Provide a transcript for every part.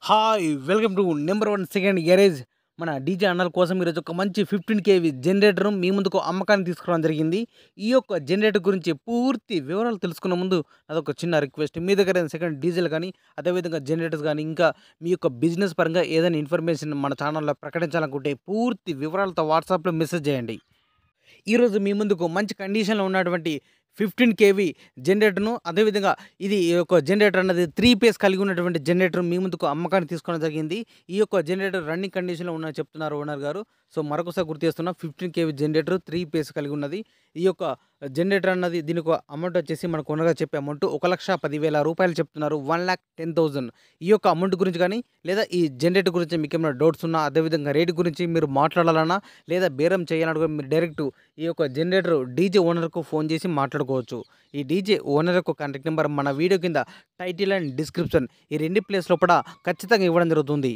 Hi! Welcome to number 1 second garage. మన DJ అన్నల కోసం ఈరోజు ఒక మంచి 15 కేవీ జనరేటర్‌ను మీ ముందుకు అమ్మకానికి తీసుకురావడం జరిగింది. ఈ యొక్క జనరేటర్ గురించి పూర్తి వివరాలు తెలుసుకునే ముందు అదొక చిన్న రిక్వెస్ట్. మీ దగ్గర ఏదైనా సెకండ్ డీజిల్ గానీ, అదేవిధంగా జనరేటర్స్ గానీ, ఇంకా మీ యొక్క బిజినెస్ పరంగా ఏదైనా ఇన్ఫర్మేషన్ మన ఛానెల్‌లో ప్రకటించాలనుకుంటే పూర్తి వివరాలతో వాట్సాప్‌లో మెసేజ్ చేయండి. ఈరోజు మీ ముందుకు మంచి కండిషన్‌లో ఉన్నటువంటి 15 కేవీ జనరేటర్‌ను అదేవిధంగా ఇది ఈ యొక్క జనరేటర్ అన్నది 3 ఫేజ్ కలిగి ఉన్నటువంటి జనరేటర్ మీ ముందుకు అమ్మకానికి తీసుకోవడం జరిగింది. ఈ యొక్క జనరేటర్ రన్నింగ్ కండిషన్‌లో ఉందని చెప్తున్నారు ఓనర్ గారు. సో, మరొకసారి గుర్తు చేస్తున్నా 15 కేవీ జనరేటర్ 3 ఫేజ్ కలిగి ఉన్నది. ఈ యొక్క జనరేటర్ అన్నది దీనికి అమౌంట్ వచ్చేసి మనకు ఓనర్ గారు చెప్పే అమౌంట్ రూ. 1,10,000 చెప్తున్నారు. 1,10,000 ఈ యొక్క అమౌంట్ గురించి కానీ లేదా ఈ జనరేటర్ గురించి మీకేమైనా డౌట్స్ ఉన్నా అదేవిధంగా రేట్ గురించి మీరు మాట్లాడాలన్నా లేదా బేరం చేయాలన్నా కూడా మీరు డైరెక్ట్ ఈ యొక్క జనరేటర్ డీజే ఓనర్‌కు ఫోన్ చేసి మాట్లాడుకోవచ్చు. ఈ డీజే ఓనర్ యొక్క కాంటాక్ట్ నెంబర్ మన వీడియో కింద టైటిల్ అండ్ డిస్క్రిప్షన్ ఈ 2 ప్లేస్ లోపల ఖచ్చితంగా ఇవ్వడం జరుగుతుంది.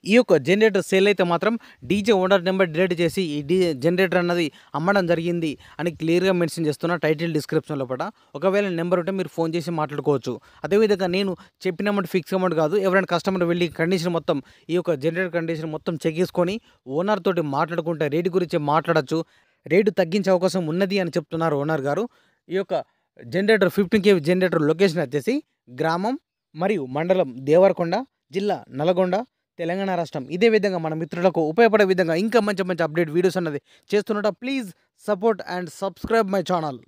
ఈ యొక్క జనరేటర్ సేల్ అయితే మాత్రం డీజే ఓనర్ నెంబర్ డిలీట్ చేసి ఈ జనరేటర్ అన్నది అమ్మడం జరిగింది అని క్లియర్‌గా మెన్షన్ చేస్తున్నా టైటిల్ డిస్క్రిప్షన్ లోపల. ఒకవేళ నెంబర్ ఉంటే మీరు ఫోన్ చేసి మాట్లాడుకోవచ్చు. అదేవిధంగా నేను చెప్పిన అమౌంట్ ఫిక్స్ అమౌంట్ కాదు. ఎవరైనా కస్టమర్ వెళ్ళి కండిషన్ మొత్తం ఈ యొక్క జనరేటర్ కండిషన్ మొత్తం చెక్ చేసుకొని ఓనర్ తోటి మాట్లాడుకుంటే రేట్ గురించి మాట్లాడొచ్చు. రేటు తగ్గించే అవకాశం ఉన్నది అని చెప్తున్నారు ఓనర్ గారు. ఈ యొక్క జనరేటర్ 15 కేవీ జనరేటర్ లొకేషన్ వచ్చేసి గ్రామం మరియు మండలం దేవరకొండ, జిల్లా నల్గొండ, తెలంగాణ రాష్ట్రం. ఇదే విధంగా మన మిత్రులకు ఉపయోగపడే విధంగా ఇంకా మంచి మంచి అప్డేట్ వీడియోస్ అన్నది చేస్తున్నట. Please support and subscribe my channel.